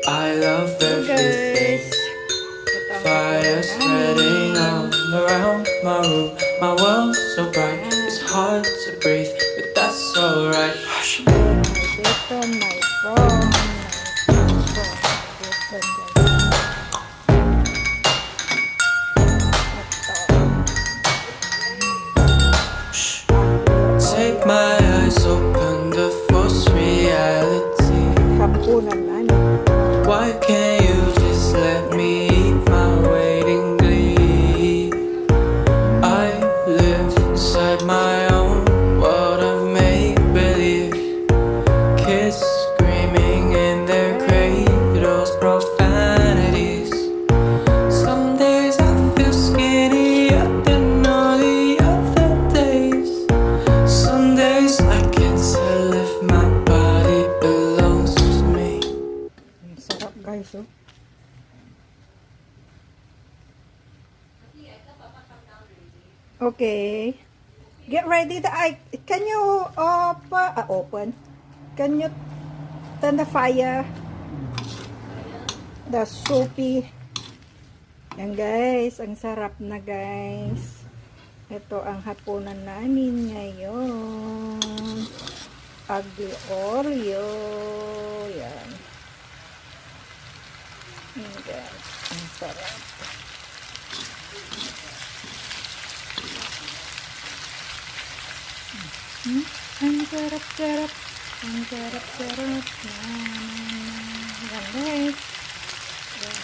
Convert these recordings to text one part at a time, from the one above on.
I love everything. Fire spreading all around my room. My world's so bright, it's hard to breathe, but that's alright. Hush. Dito may phone. Take my eyes open to false reality. Kapunan na. Why can't you just let me eat my waiting glee? I live inside my own world of make-believe. Kids screaming in their cradles, profanities. Some days I feel skinnier than all the other days. Some days I can't tell if my body belongs to me. Sarap guys, oh. Okay. Get ready. Can you open? Can you turn the fire? The soupy. Yan guys, ang sarap na guys. Ito ang hapunan namin ngayon. Aglio Olio. Yan. Yan guys, ang sarap. Ang sarap-sarap. Ang sarap-sarap. Yan guys. Yan.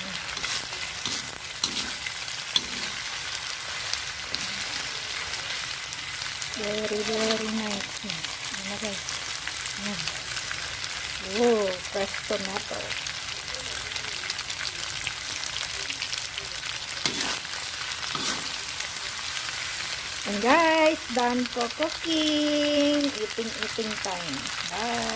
Very, very nice. Yan na guys. Yan. Oh, fresh tomato. And guys, done for cooking. Eating time. Bye.